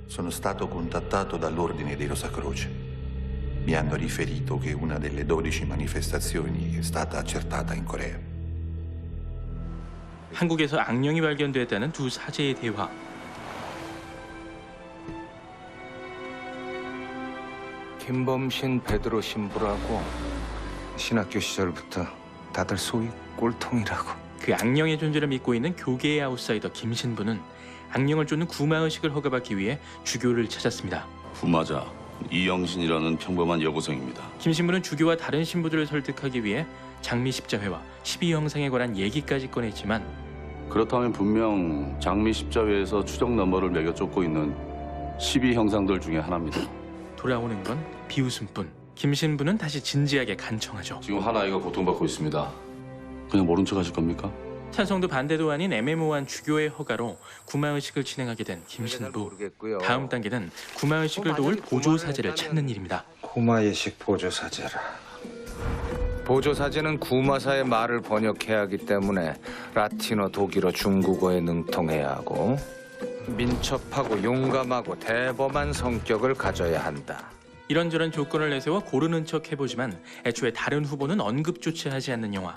Sono stato contattato dall'Ordine dei Rosacroce. Mi hanno riferito che una delle 12 manifestazioni è stata accertata in Corea. 한국에서 악령이 발견됐다는 두 사제의 대화. 김범신 베드로 신부라고 신학교 시절부터 다들 소위 꼴통이라고. 그 악령의 존재를 믿고 있는 교계의 아웃사이더 김신부는 악령을 쫓는 구마의식을 허가받기 위해 주교를 찾았습니다. 부마자 이영신이라는 평범한 여고생입니다. 김신부는 주교와 다른 신부들을 설득하기 위해 장미 십자회와 12형상에 관한 얘기까지 꺼냈지만 그렇다면 분명 장미 십자회에서 추적 넘버를 매겨 쫓고 있는 12형상들 중에 하나입니다. 돌아오는 건 비웃음뿐. 김신부는 다시 진지하게 간청하죠. 지금 한 아이가 고통받고 있습니다. 그냥 모른 척 하실 겁니까? 찬성도 반대도 아닌 애매모호한 주교의 허가로 구마의식을 진행하게 된 김신부. 모르겠고요. 다음 단계는 구마의식을 도울 보조사제를 찾는 일입니다. 구마예식 보조사제라. 보조사제는 구마사의 말을 번역해야 하기 때문에 라틴어, 독일어, 중국어에 능통해야 하고 민첩하고 용감하고 대범한 성격을 가져야 한다. 이런저런 조건을 내세워 고르는 척 해보지만 애초에 다른 후보는 언급조차 하지 않는 영화.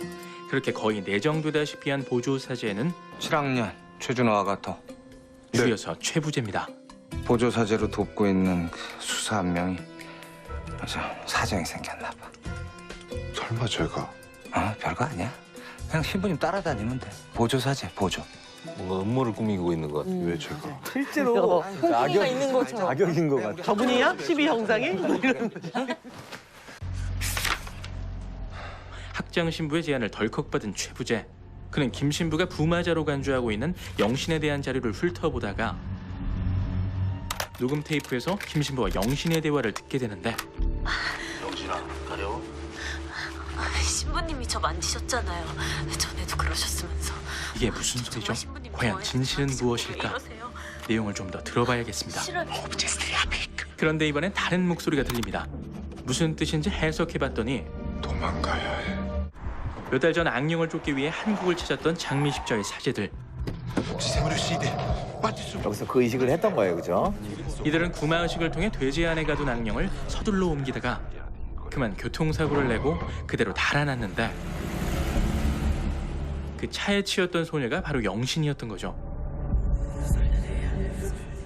그렇게 거의 내정되다시피 한 보조사제는 7학년 최준호 아가토. 줄여서 최부재입니다. 보조사제로 돕고 있는 수사 한 명이 좀 사정이 생겼나 봐. 설마 제가 별거 아니야. 그냥 신부님 따라다니면 돼. 보조사제, 보조. 뭔가 음모를 꾸미고 있는 것 같아. 왜 제가 실제로 악역 있는 것처럼. 악역인 것 같아. 저분이야? 12형상이? 학장 신부의 제안을 덜컥 받은 최부재. 그는 김 신부가 부마자로 간주하고 있는 영신에 대한 자료를 훑어보다가 녹음 테이프에서 김 신부와 영신의 대화를 듣게 되는데 영신아, 가려워? 신부님이 저 만지셨잖아요. 전에도 그러셨으면서. 이게 무슨 소리죠? 과연 진실은 무엇일까? 내용을 좀 더 들어봐야겠습니다. 그런데 이번엔 다른 목소리가 들립니다. 무슨 뜻인지 해석해봤더니 도망가야 해. 몇 달 전 악령을 쫓기 위해 한국을 찾았던 장미 십자의 사제들. 여기서 그 의식을 했던 거예요, 그죠? 이들은 구마의식을 통해 돼지 안에 가둔 악령을 서둘러 옮기다가 그만 교통사고를 내고 그대로 달아났는데 그 차에 치였던 소녀가 바로 영신이었던 거죠.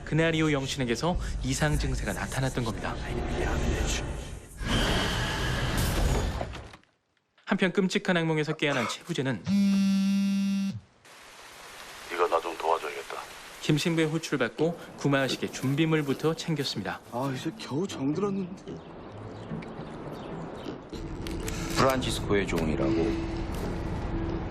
그날 이후 영신에게서 이상 증세가 나타났던 겁니다. 한편 끔찍한 악몽에서 깨어난 최부재는 네가 나 좀 도와줘야겠다. 김신부의 호출을 받고 구마의식의 준비물부터 챙겼습니다. 아 이제 겨우 정들었는데. 프란치스코의 종이라고.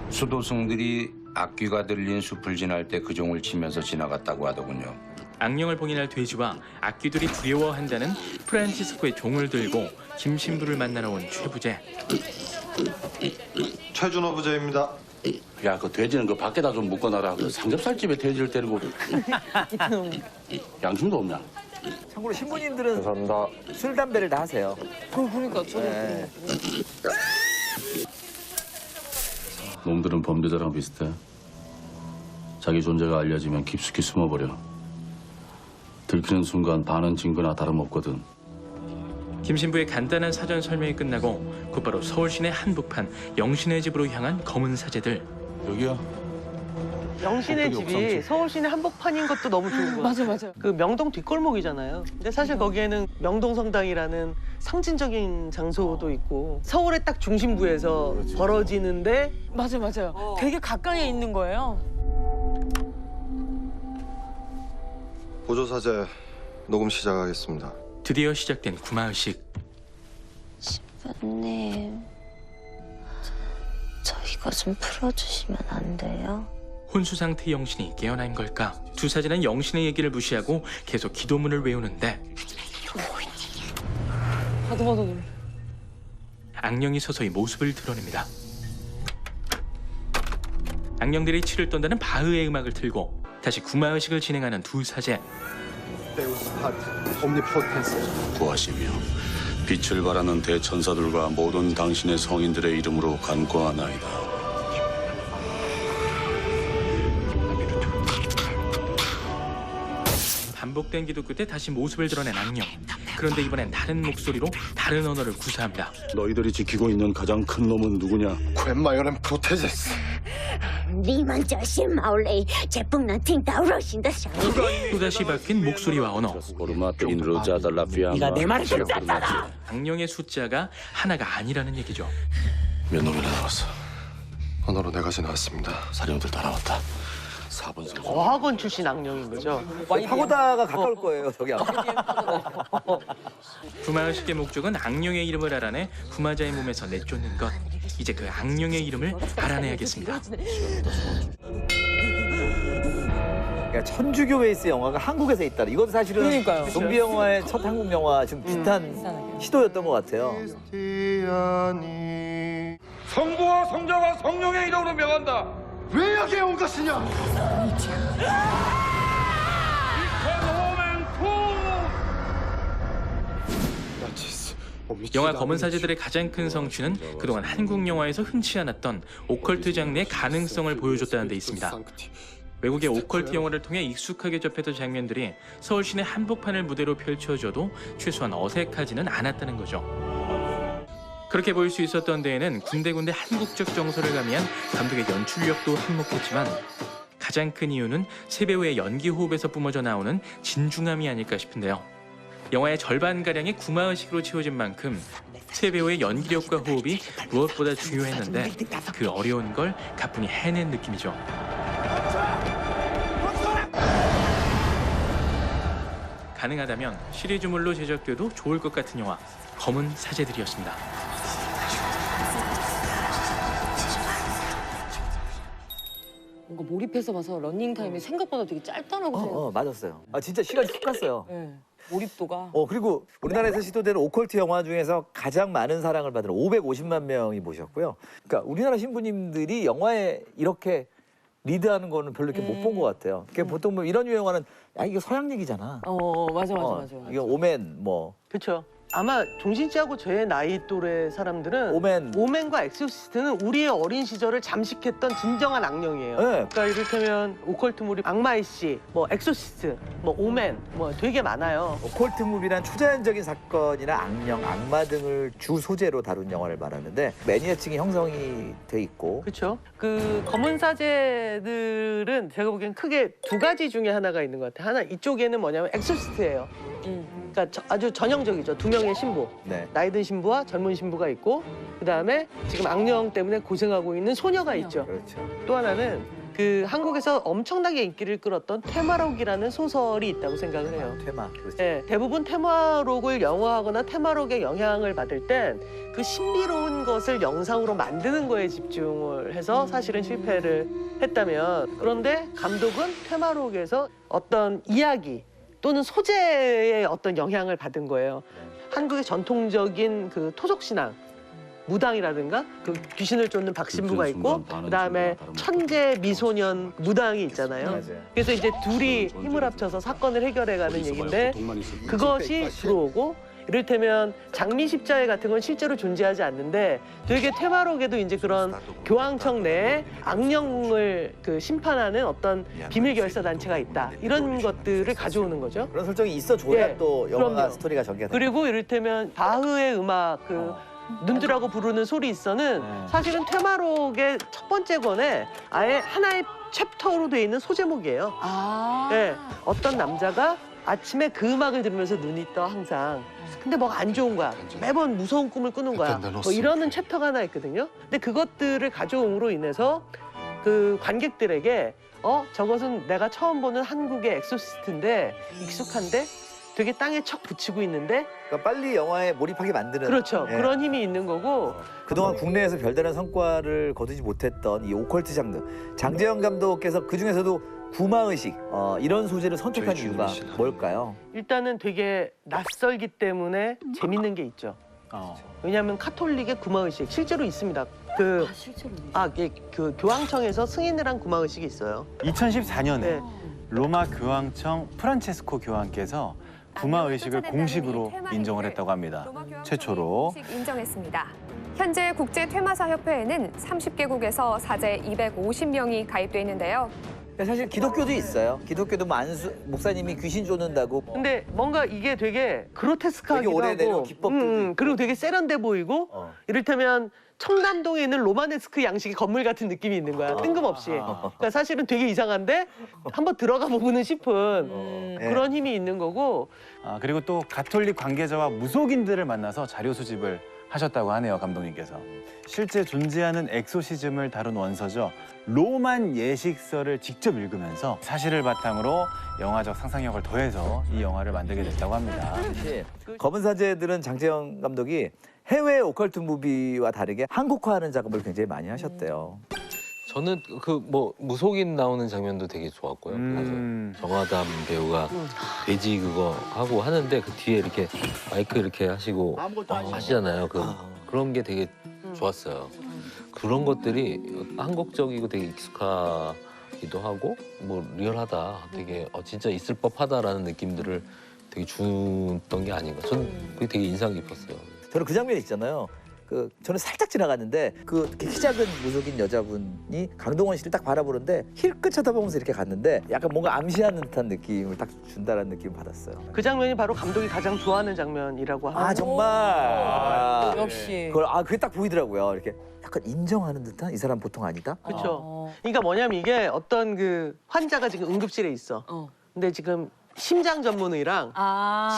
수도승들이 악귀가 들린 숲을 지날 때 그 종을 치면서 지나갔다고 하더군요. 악령을 봉인할 돼지와 악귀들이 두려워한다는 프란치스코의 종을 들고 김신부를 만나러 온 최부재. 최준호 부장입니다. 야, 그 돼지는 그 밖에다 좀 묶어놔라. 그 삼겹살집에 돼지를 데리고 양심도 없냐? 참고로 신부님들은 술 담배를 다 하세요. 그러니까 저는 놈들은 범죄자랑 비슷해. 자기 존재가 알려지면 깊숙이 숨어버려. 들키는 순간 반은 증거나 다름없거든. 김신부의 간단한 사전 설명이 끝나고 곧바로 서울 시내 한복판 영신의 집으로 향한 검은 사제들. 여기야? 영신의 집이 서울 시내 한복판인 것도 너무 좋은 거 같아요. 맞아. 그 명동 뒷골목이잖아요. 근데 사실 거기에는 명동성당이라는 상징적인 장소도 있고 서울의 딱 중심부에서 벌어지는데 맞아요. 되게 가까이에 있는 거예요. 보조사제 녹음 시작하겠습니다. 드디어 시작된 구마의식. 신부님, 저 이거 좀 풀어주시면 안 돼요? 혼수 상태 영신이 깨어난 걸까? 두 사제는 영신의 얘기를 무시하고 계속 기도문을 외우는데 봐도. 악령이 서서히 모습을 드러냅니다. 악령들이 치를 떤다는 바흐의 음악을 틀고 다시 구마의식을 진행하는 두 사제. 구하시며 빛을 발하는 대천사들과 모든 당신의 성인들의 이름으로 간구하나이다. 반복된 기도 끝에 다시 모습을 드러낸 악령. 그런데 이번엔 다른 목소리로 다른 언어를 구사합니다. 너희들이 지키고 있는 가장 큰 놈은 누구냐? 웬마이어는 프로테제스. 你们这些毛雷，这不能听到热心的声音。 또다시 바뀐 목소리와 언어. 네가 내 말을 듣잖아. 악령의 숫자가 하나가 아니라는 얘기죠. 몇 놈이나 나왔어? 언어로 4가지 나왔습니다. 사령들 다 나왔다. 4번 선수. 어학원 출신 악령인 거죠. 파고다가 가까울 거예요, 저기 아마. 구마의식의 목적은 악령의 이름을 알아내 구마자의 몸에서 내쫓는 것. 이제 그 악령의 이름을 알아내야겠습니다. 그러니까 천주교 베이스 영화가 한국에서 있다. 이것도 사실은 그러니까요. 좀비 영화의 첫 한국 영화 좀 비슷한 시도였던 것 같아요. 성부와 성자와 성령의 이름으로 명한다. 왜 여기에 온 것이냐? 영화 검은 사제들의 가장 큰 성취는 그동안 한국 영화에서 흔치 않았던 오컬트 장르의 가능성을 보여줬다는 데 있습니다. 외국의 오컬트 영화를 통해 익숙하게 접했던 장면들이 서울 시내 한복판을 무대로 펼쳐져도 최소한 어색하지는 않았다는 거죠. 그렇게 보일 수 있었던 데에는 군데군데 한국적 정서를 가미한 감독의 연출력도 한몫했지만 가장 큰 이유는 세 배우의 연기 호흡에서 뿜어져 나오는 진중함이 아닐까 싶은데요. 영화의 절반가량이 구마의식으로 채워진 만큼 세 배우의 연기력과 호흡이 무엇보다 중요했는데 그 어려운 걸 가뿐히 해낸 느낌이죠. 가능하다면 시리즈물로 제작돼도 좋을 것 같은 영화 검은 사제들이었습니다. 뭔가 몰입해서 봐서 러닝 타임이 생각보다 되게 짧다라고 생각. 맞았어요. 아, 진짜 시간이 훅 갔어요. 네. 몰입도가. 그리고 우리나라에서 시도된 오컬트 영화 중에서 가장 많은 사랑을 받은 550만 명이 보셨고요. 그러니까 우리나라 신부님들이 영화에 이렇게 리드하는 거는 별로 이렇게 못 본 것 같아요. 그러니까 보통 뭐 이런 유의 영화는 이게 서양 얘기잖아. 맞아. 이게 오맨 뭐. 그렇죠. 아마 종신 씨하고 저의 나이 또래 사람들은 오맨. 오맨과 엑소시스트는 우리의 어린 시절을 잠식했던 진정한 악령이에요. 네. 그러니까 이를테면 오컬트물이 악마의 씨, 뭐 엑소시스트, 뭐 오맨, 뭐 되게 많아요. 오컬트 무비란 초자연적인 사건이나 악령, 악마 등을 주 소재로 다룬 영화를 말하는데 매니아층이 형성이 돼 있고. 그렇죠. 그 검은 사제들은 제가 보기엔 크게 두 가지 중에 하나가 있는 것 같아요. 하나 이쪽에는 뭐냐면 엑소시스트예요. 그러니까 아주 전형적이죠. 두 명의 신부. 네. 나이 든 신부와 젊은 신부가 있고 그다음에 지금 악령 때문에 고생하고 있는 소녀가 있죠. 그렇죠. 또 하나는 그 한국에서 엄청나게 인기를 끌었던 테마록이라는 소설이 있다고 생각을 해요. 테마. 그렇죠. 네, 대부분 테마록을 영화하거나 테마록의 영향을 받을 땐 그 신비로운 것을 영상으로 만드는 거에 집중을 해서 사실은 실패를 했다면 그런데 감독은 테마록에서 어떤 이야기 또는 소재의 어떤 영향을 받은 거예요. 한국의 전통적인 그 토속신앙, 무당이라든가 그 귀신을 쫓는 박신부가 있고 그다음에 천재 미소년 무당이 있잖아요. 맞아요. 그래서 이제 둘이 힘을 합쳐서 사건을 해결해가는 얘기인데 그것이 들어오고 이를테면 장미 십자회 같은 건 실제로 존재하지 않는데 되게 테마록에도 이제 그런 교황청 내에 악령을 그 심판하는 어떤 비밀 결사 단체가 있다 이런 것들을 가져오는 거죠. 그런 설정이 있어줘야 예, 또 영화가 그럼요. 스토리가 전개가 돼요. 그리고 이를테면 바흐의 음악 그 눈들하고 부르는 소리 있어는 사실은 테마록의 첫 번째 권에 아예 하나의 챕터로 돼 있는 소제목이에요. 네, 어떤 남자가 아침에 그 음악을 들으면서 눈이 떠 항상. 근데 뭐가 안 좋은 거야. 매번 무서운 꿈을 꾸는 거야. 뭐 이러는 챕터가 하나 있거든요. 근데 그것들을 가져옴으로 인해서 그 관객들에게 저것은 내가 처음 보는 한국의 엑소시스트인데 익숙한데 되게 땅에 척 붙이고 있는데 그러니까 빨리 영화에 몰입하게 만드는. 그렇죠. 예. 그런 힘이 있는 거고 그동안 국내에서 별다른 성과를 거두지 못했던 이 오컬트 장르. 장재현 감독께서 그중에서도 구마의식 이런 소재를 선택한 이유가 뭘까요? 일단은 되게 낯설기 때문에 재밌는 게 있죠. 왜냐하면 카톨릭의 구마의식 실제로 있습니다. 그 교황청에서 승인을 한 구마의식이 있어요. 2014년에 네. 로마 교황청 프란체스코 교황께서 구마의식을 공식으로 인정을 했다고 합니다. 최초로. 인정했습니다. 현재 국제 퇴마사 협회에는 30개국에서 사제 250명이 가입돼 있는데요. 사실 기독교도 있어요. 기독교도 뭐 안수 목사님이 귀신 쫓는다고. 근데 뭔가 이게 되게 그로테스크하기도 되게 오래된 하고 기법들도 있고. 그리고 되게 세련돼 보이고 이를테면 청담동에 있는 로마네스크 양식의 건물 같은 느낌이 있는 거야. 뜬금없이. 그러니까 사실은 되게 이상한데 한번 들어가 보고는 싶은 그런 힘이 있는 거고. 그리고 또 가톨릭 관계자와 무속인들을 만나서 자료 수집을 하셨다고 하네요, 감독님께서. 실제 존재하는 엑소시즘을 다룬 원서죠. 로만 예식서를 직접 읽으면서 사실을 바탕으로 영화적 상상력을 더해서 이 영화를 만들게 됐다고 합니다. 검은 사제들은 장재영 감독이 해외 오컬트 무비와 다르게 한국화하는 작업을 굉장히 많이 하셨대요. 저는 그 뭐 무속인 나오는 장면도 되게 좋았고요. 그래서 정화담 배우가 돼지 그거 하고 하는데 그 뒤에 이렇게 마이크 이렇게 하시고 하시잖아요. 그런 게 되게 좋았어요. 그런 것들이 한국적이고 되게 익숙하기도 하고 뭐 리얼하다, 되게 진짜 있을 법하다라는 느낌들을 되게 줬던 게 아닌가. 저는 그게 되게 인상 깊었어요. 저는 그 장면 있잖아요. 저는 살짝 지나갔는데 키 작은 무속인 여자분이 강동원 씨를 딱 바라보는데 힐끗 쳐다보면서 이렇게 갔는데 약간 뭔가 암시하는 듯한 느낌을 딱 준다라는 느낌을 받았어요. 그 장면이 바로 감독이 가장 좋아하는 장면이라고 하고. 정말. 역시. 그게 딱 보이더라고요. 이렇게 약간 인정하는 듯한 이 사람 보통 아니다. 그렇죠. 그러니까 뭐냐면 이게 어떤 그 환자가 지금 응급실에 있어. 근데 지금 심장 전문의랑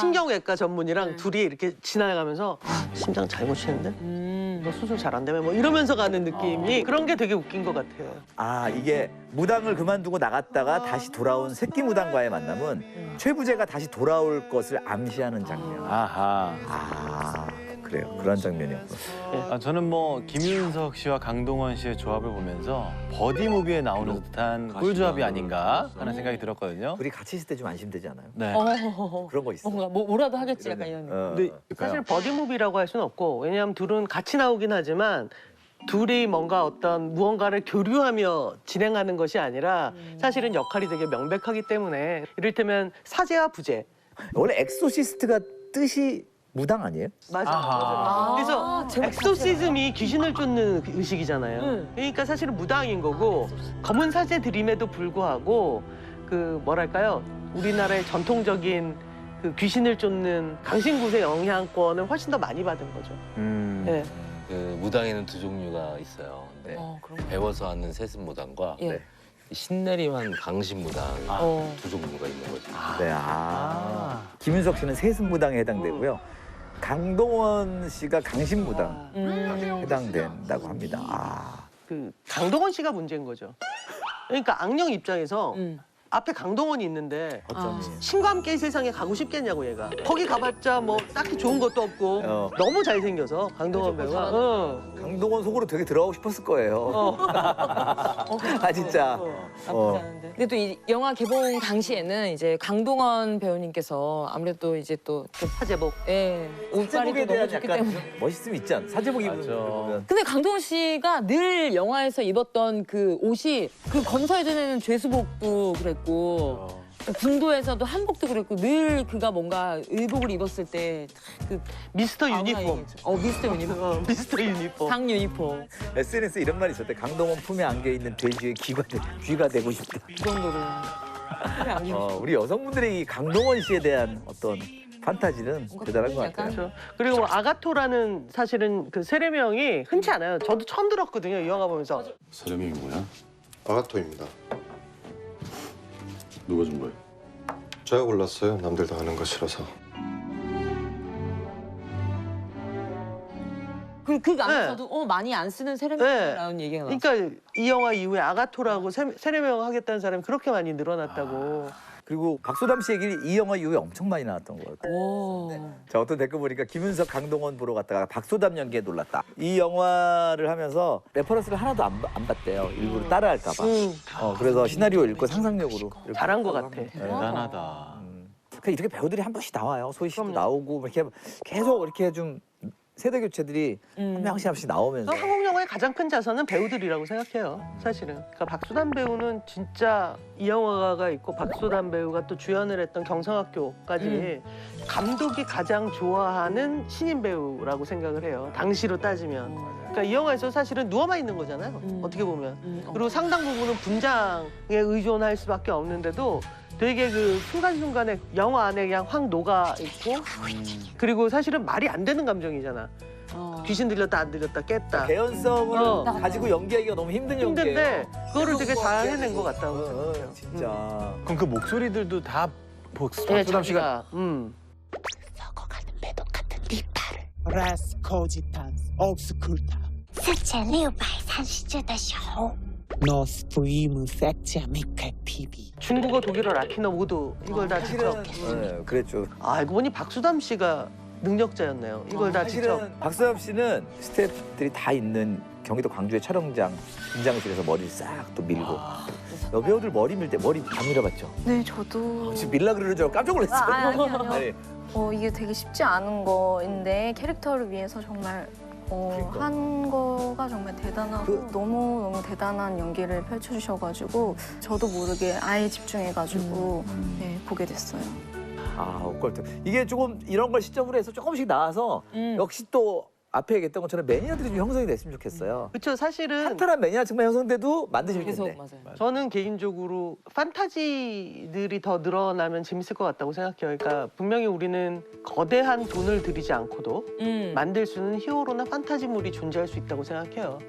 신경외과 전문의랑 둘이 이렇게 지나가면서 심장 잘 고치는데? 너 수술 잘 안 되면 뭐 이러면서 가는 느낌이 그런 게 되게 웃긴 것 같아요. 이게 무당을 그만두고 나갔다가 다시 돌아온 새끼 무당과의 만남은 최부재가 다시 돌아올 것을 암시하는 장면. 그래요. 그런 장면이었고. 저는 뭐 김윤석 씨와 강동원 씨의 조합을 보면서 버디 무비에 나오는 듯한 꿀조합이 아닌가 하는 생각이 들었거든요. 둘이 같이 있을 때 좀 안심되지 않아요? 네. 그런 거 있어. 뭔가 뭐라도 하겠지 약간 이런. 근데 사실 버디무비라고 할 수는 없고 왜냐하면 둘은 같이 나오긴 하지만 둘이 뭔가 어떤 무언가를 교류하며 진행하는 것이 아니라 사실은 역할이 되게 명백하기 때문에 이를테면 사제와 부제. 원래 엑소시스트가 뜻이 무당 아니에요? 맞아. 그래서 엑소시즘이 귀신을 쫓는 의식이잖아요. 그러니까 사실은 무당인 거고 검은 사제들임에도 불구하고 그 뭐랄까요? 우리나라의 전통적인 그 귀신을 쫓는 강신굿의 영향권을 훨씬 더 많이 받은 거죠. 네. 그 무당에는 두 종류가 있어요. 네. 배워서 하는 세습 무당과 신내림한 강신 무당 두 종류가 있는 거죠. 김윤석 씨는 세습무당에 해당되고요. 강동원 씨가 강신무당 해당된다고 합니다. 그 강동원 씨가 문제인 거죠. 그러니까 악령 입장에서 앞에 강동원이 있는데 신과 함께 이 세상에 가고 싶겠냐고 얘가. 거기 가봤자 뭐 딱히 좋은 것도 없고 너무 잘생겨서 강동원 배우가. 강동원 속으로 되게 들어가고 싶었을 거예요. 진짜. 나쁘지 않은데. 근데 또 이 영화 개봉 당시에는 이제 강동원 배우님께서 아무래도 이제 또 사제복. 옷빨이 또 너무 좋기 때문에. 멋있음 있지 않아? 사제복 입으면. 근데 강동원 씨가 늘 영화에서 입었던 그 옷이 그 검사회전에는 죄수복도 그랬고 또 군도에서도 한복도 그랬고 늘 그가 뭔가 의복을 입었을 때 그 미스터 유니폼. 미스터 유니폼. 미스터 유니폼. 상 유니폼. SNS에 이런 말이 있었대. 강동원 품에 안겨 있는 돼지의 귀가 되고 싶다. 그 정도로. 우리 여성분들의 이 강동원 씨에 대한 어떤 판타지는 대단한 것 같아요. 그렇죠. 그리고 뭐 아가토라는 사실은 그 세례명이 흔치 않아요. 저도 처음 들었거든요, 이 영화 보면서. 세례명이 뭐야? 아가토입니다. 누가 준 거야? 제가 골랐어요. 남들 다 아는 거 싫어서. 그 안에서도 많이 안 쓰는 세례명이라는 얘기가 나왔어요. 그러니까 이 영화 이후에 아가토라고 세례명 하겠다는 사람이 그렇게 많이 늘어났다고. 그리고 박소담 씨 얘기는 이 영화 이후에 엄청 많이 나왔던 것 같아요. 자, 어떤 댓글 보니까 김윤석, 강동원 보러 갔다가 박소담 연기에 놀랐다. 이 영화를 하면서 레퍼런스를 하나도 안 봤대요. 일부러 따라할까 봐. 그래서 시나리오 읽고 상상력으로. 잘한 것 같아. 대단하다. 이렇게 배우들이 한 번씩 나와요. 소희 씨도 나오고 이렇게 계속 이렇게 좀 세대 교체들이 한 명씩 나오면서. 한국 영화 영화의 가장 큰 자산은 배우들이라고 생각해요. 사실은. 그러니까 박수단 배우는 진짜 이 영화가 있고 박수단 배우가 또 주연을 했던 경성학교까지 감독이 가장 좋아하는 신인 배우라고 생각을 해요. 당시로 따지면. 그러니까 이 영화에서 사실은 누워만 있는 거잖아요. 어떻게 보면. 그리고 상당 부분은 분장에 의존할 수밖에 없는데도 되게 그 순간순간에 영화 안에 그냥 확 녹아 있고 그리고 사실은 말이 안 되는 감정이잖아. 귀신 들렸다 안 들렸다 깼다. 개연성을 가지고 연기하기가 너무 힘든 연기예요. 힘든데 그거를 되게 잘 해낸 것 같다고 생각해요. 진짜. 그럼 그 목소리들도 다 예, 박수담 씨가 썩어가는 매도 같은 네 팔을 Res cogitans obscurta 스첼리오바의 산시제다쇼 nos fuimos ectiamica tibi. 중국어, 독일어, 라틴어 모두 이걸 다 직접. 네, 그랬죠. 알고 보니 박수담 씨가 능력자였네요. 이걸 다 직접. 사실은 박수담 씨는 스태프들이 다 있는 경기도 광주의 촬영장 분장실에서 머리를 싹 또 밀고 여배우들 머리 밀 때 머리 다 밀어봤죠. 네, 저도. 지금 밀라 그러는 줄 알고 깜짝 놀랐어요. 아니요. 아니, 이게 되게 쉽지 않은 거인데 캐릭터를 위해서 정말 그러니까. 한 거가 정말 대단하고 너무 대단한 연기를 펼쳐주셔가지고 저도 모르게 아예 집중해가지고 네, 보게 됐어요. 아, 오컬트. 이게 조금 이런 걸 시점으로 해서 조금씩 나와서 역시 또 앞에 얘기했던 것처럼 매니아들이 좀 형성이 됐으면 좋겠어요. 그렇죠. 사실은 탄탄한 매니아층만 형성돼도 만드실 계속 텐데. 맞아요. 저는 개인적으로 판타지들이 더 늘어나면 재밌을 것 같다고 생각해요. 그러니까 분명히 우리는 거대한 돈을 들이지 않고도 만들 수 있는 히어로나 판타지물이 존재할 수 있다고 생각해요.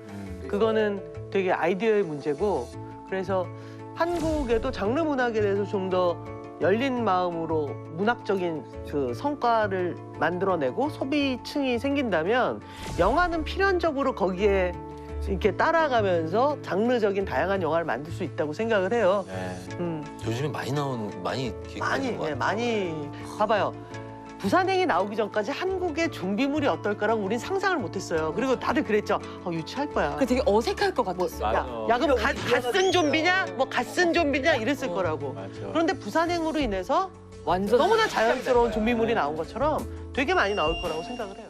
그거는 되게 아이디어의 문제고 그래서 한국에도 장르 문학에 대해서 좀 더 열린 마음으로 문학적인 그 성과를 만들어내고 소비층이 생긴다면 영화는 필연적으로 거기에 이렇게 따라가면서 장르적인 다양한 영화를 만들 수 있다고 생각을 해요. 요즘에 많이 나오는 많이 많이 많이 봐봐요. 부산행이 나오기 전까지 한국의 좀비물이 어떨까라고 우린 상상을 못했어요. 그리고 다들 그랬죠. 유치할 거야. 그 되게 어색할 것 같았어요. 야 그럼 갓쓴 좀비냐? 뭐 갓쓴 좀비냐? 이랬을 거라고. 그런데 부산행으로 인해서 완전 너무나 자연스러운 좀비물이 나온 것처럼 되게 많이 나올 거라고 생각을 해요.